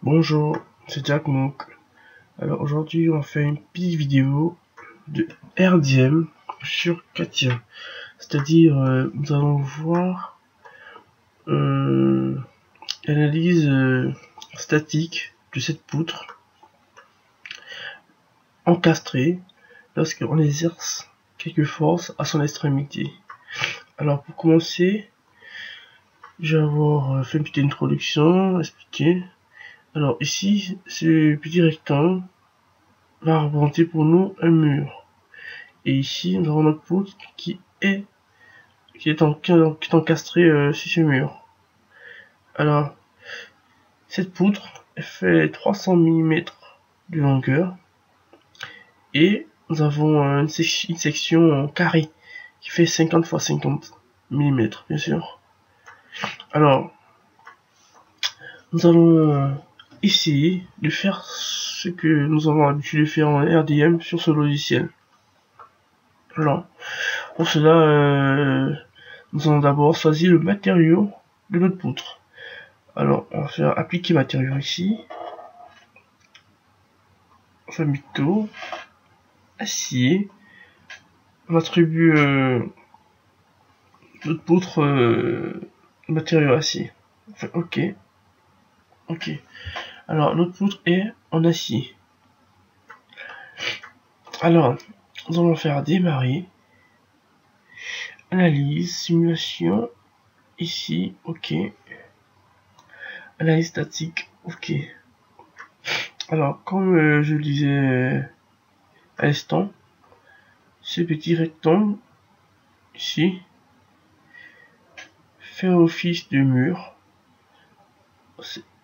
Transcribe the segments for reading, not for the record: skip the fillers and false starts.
Bonjour, c'est Jack Monk. Alors aujourd'hui on fait une petite vidéo de RDM sur Katia. C'est-à-dire nous allons voir l'analyse statique de cette poutre encastrée lorsqu'on exerce quelques forces à son extrémité. Alors pour commencer, je vais avoir fait une petite introduction, expliquer. Alors ici, ce petit rectangle va représenter pour nous un mur. Et ici, nous avons notre poutre qui est encastrée sur ce mur. Alors, cette poutre elle fait 300 mm de longueur. Et nous avons une section en carré qui fait 50 x 50 mm, bien sûr. Alors, nous allons essayer de faire ce que nous avons l'habitude de faire en RDM sur ce logiciel. Alors, pour cela, nous allons d'abord choisir le matériau de notre poutre. Alors, on va faire appliquer matériau ici. On fait mytho, acier. On attribue notre poutre matériau acier. On fait OK. OK. Alors, notre poutre est en acier. Alors, nous allons faire démarrer. Analyse, simulation. Ici, OK. Analyse statique, OK. Alors, comme je le disais à l'instant, ce petit rectangle ici fait office de mur.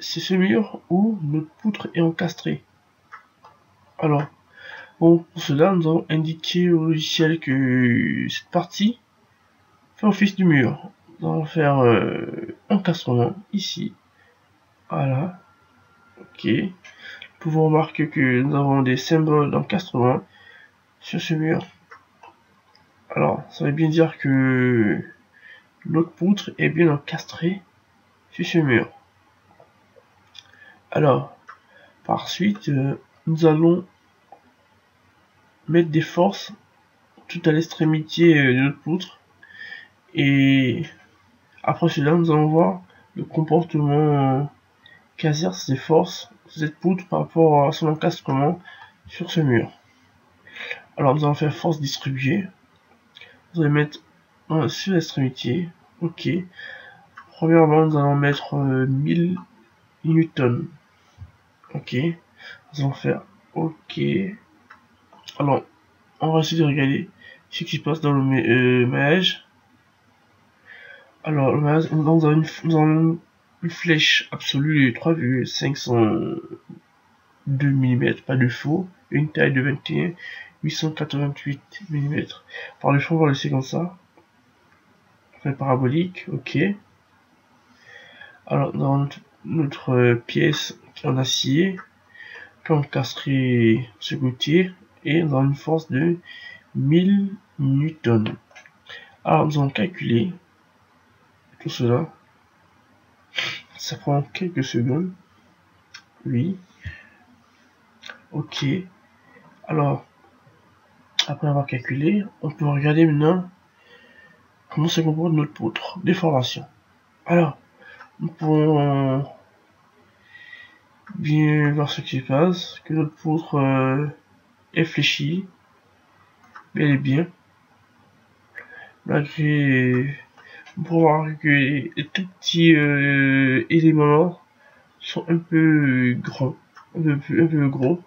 C'est ce mur où notre poutre est encastrée. Alors, bon, pour cela, nous allons indiquer au logiciel que cette partie fait office du mur. Nous allons faire encastrement ici. Voilà. OK. Nous pouvons remarquer que nous avons des symboles d'encastrement sur ce mur. Alors, ça veut bien dire que notre poutre est bien encastrée sur ce mur. Alors, par suite, nous allons mettre des forces tout à l'extrémité de notre poutre. Et après cela, nous allons voir le comportement qu'exerce ces forces de cette poutre par rapport à son encastrement sur ce mur. Alors, nous allons faire force distribuée. Vous allez mettre sur l'extrémité. OK. Premièrement, nous allons mettre 1000 newtons. OK. Nous allons faire OK. Alors, on va essayer de regarder ce qui se passe dans le maillage. Alors, le maillage, nous avons une flèche absolue de 3,502 mm, pas de faux, une taille de 21,888 mm. Par le fond, on va laisser comme ça. Enfin, parabolique, OK. Alors, dans notre pièce en acier, qui est encastrée ce côté, et dans une force de 1000 newtons. Alors, nous allons calculer tout cela. Ça prend quelques secondes. Oui. OK. Alors, après avoir calculé, on peut regarder maintenant comment se comporte notre poutre. Déformation. Alors, nous pouvons bien voir ce qui se passe, que notre poutre est fléchie, bel et bien. Malgré, on peut voir que les tout petits éléments sont un peu grands, un peu gros.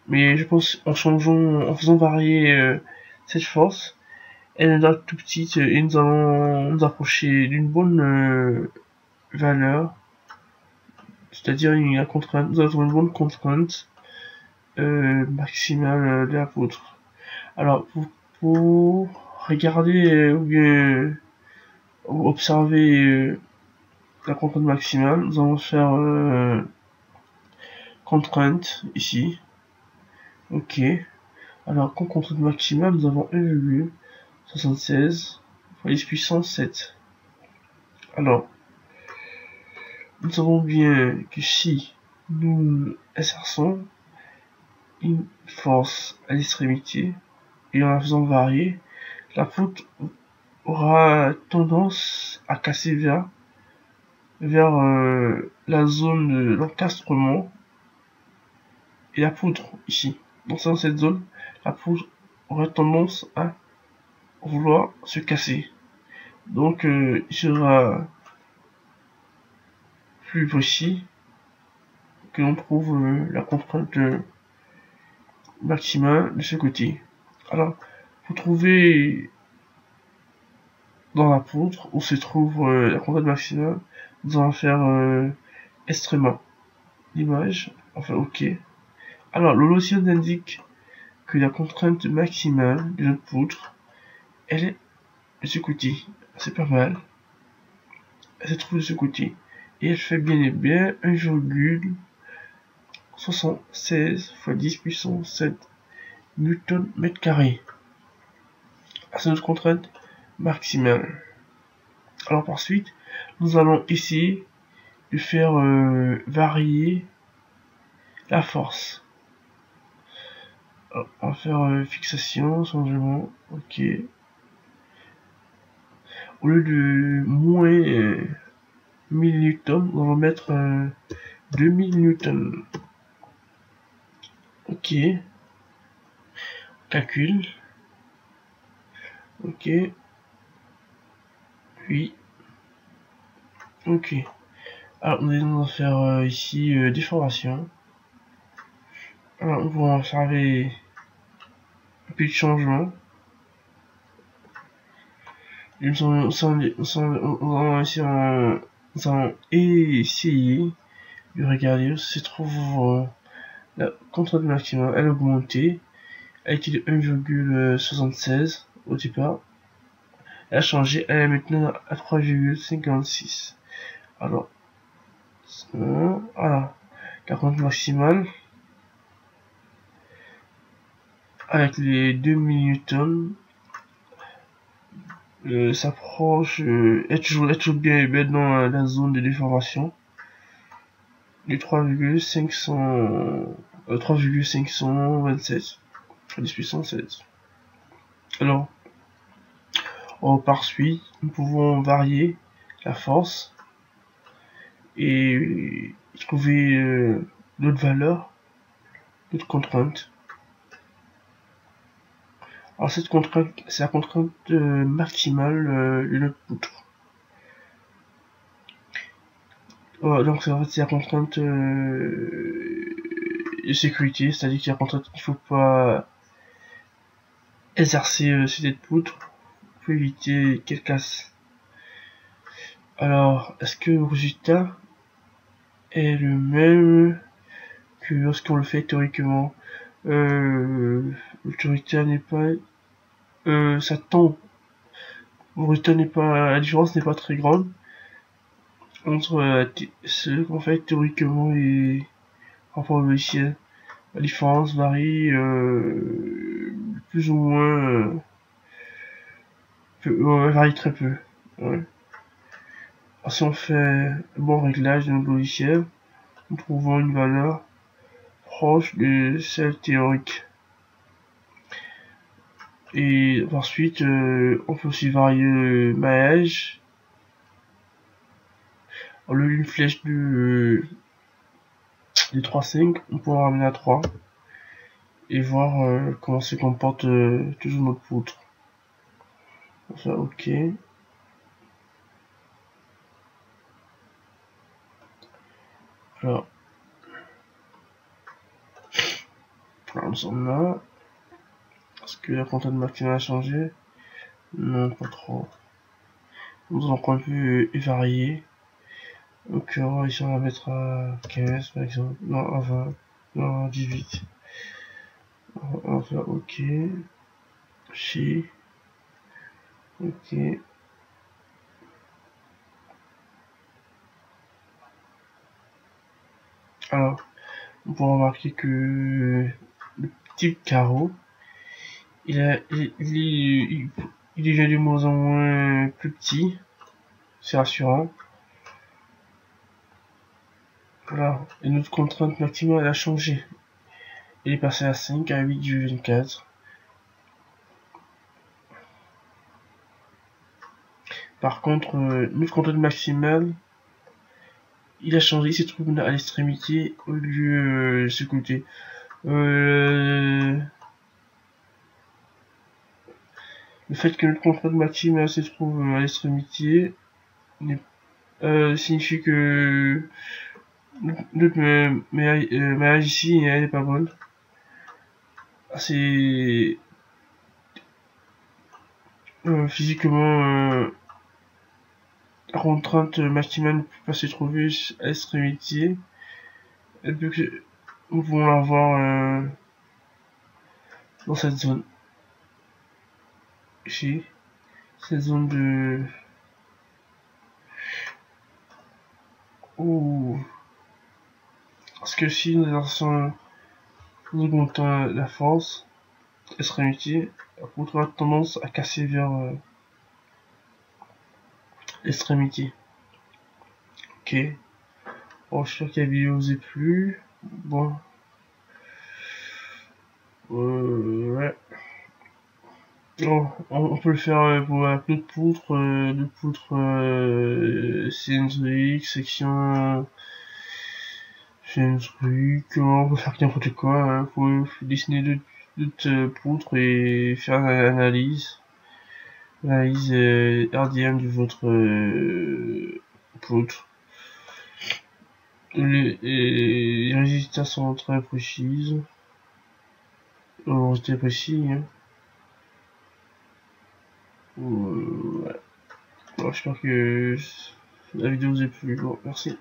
Mais je pense en faisant varier cette force, elle est tout petite et nous allons nous approcher d'une bonne valeur, c'est-à-dire une contrainte, nous avons une bonne contrainte maximale de la poutre. Alors pour regarder ou bien observer la contrainte maximale, nous allons faire contrainte ici. OK. Alors, comme contrainte maximale, nous avons 1,76 x puissance 7. Alors, nous savons bien que si nous exerçons une force à l'extrémité et en la faisant varier, la poutre aura tendance à casser vers la zone de l'encastrement et la poutre ici. Donc dans cette zone, la poutre aurait tendance à vouloir se casser. Donc il sera plus possible que l'on trouve la contrainte maximale de ce côté. Alors, vous trouvez dans la poutre où se trouve la contrainte maximale, nous allons faire extrêmement l'image, enfin ok. Alors, le logiciel indique que la contrainte maximale de notre poutre, elle est de ce côté. C'est pas mal. Elle se trouve de ce côté. Et elle fait bien et bien 1,76 x 10 puissance 7 newton mètre carré. C'est notre contrainte maximale. Alors par suite, nous allons essayer de faire varier la force. Alors, on va faire fixation, changement, ok. Au lieu de moins 1000 newtons, on va mettre 2000 newtons. Ok. Calcul. Ok. Oui. Ok. Alors, nous allons faire ici déformation. Alors, on va observer un peu de changement. Nous allons essayer de regarder où se trouve la contrainte maximale. Elle a augmenté. Elle était de 1,76 au départ. Elle a changé. Elle est maintenant à 3,56. Alors, voilà. La contrainte maximale avec les 2000 newtons s'approche, est toujours bien dans la zone de déformation du 3,527 10 puissance 7. Alors, par suite, nous pouvons varier la force et trouver d'autres valeurs, d'autres contraintes. Alors cette contrainte, c'est la contrainte maximale de notre poutre. Donc en fait c'est la contrainte de sécurité, c'est-à-dire qu'il y a la contrainte qu'il ne faut pas exercer sur cette poutre pour éviter qu'elle casse. Alors, est-ce que le résultat est le même que lorsqu'on le fait théoriquement? Le résultat n'est pas... ça tombe. Le résultat n'est pas... La différence n'est pas très grande entre ce qu'on fait théoriquement et par rapport au logiciel. La différence varie plus ou moins... varie très peu. Ouais. Alors, si on fait un bon réglage de notre logiciel, nous trouvons une valeur proche de celle théorique. Et ensuite, on peut aussi varier le maillage. Au lieu d'une flèche de 3,5, on peut en ramener à 3 et voir comment se comporte toujours notre poutre. Ça, ok. Alors, nous sommes là. Est-ce que la contrainte maximale a changé? Non, pas trop. Nous allons point de vue varier. Donc ici on va mettre à 15 par exemple. Non, à 20. Non, à 18. On va faire OK. Chi. OK. Alors, on peut remarquer que le petit carreau, il devient de moins en moins plus petit. C'est rassurant. Voilà, et notre contrainte maximale elle a changé. Il est passé à 5 à 8,24. Par contre, notre contrainte maximale, il a changé, il se trouve à l'extrémité au lieu de ce côté. Le fait que notre contrainte maximale se trouve à l'extrémité signifie que notre maillage ici, elle est pas bonne. C'est physiquement la contrainte maximale ne peut pas se trouver à l'extrémité. Nous pouvons l'avoir dans cette zone. Ici, cette zone de... Ouh. Parce que si nous augmentons la force, l'extrémité, on aura tendance à casser vers l'extrémité. Ok. Bon, je suis sûr que la vidéo vous a plu. Bon. Ouais. Bon, on peut le faire pour d'autres poutres, cylindriques, section cylindrique, on peut faire n'importe quoi, hein. Faut dessiner d'autres poutres et faire l'analyse RDM de votre poutre. Les résultats sont très précises. C'était précis, hein. Ouais. Bon, j'espère que la vidéo vous a plu. Bon, merci.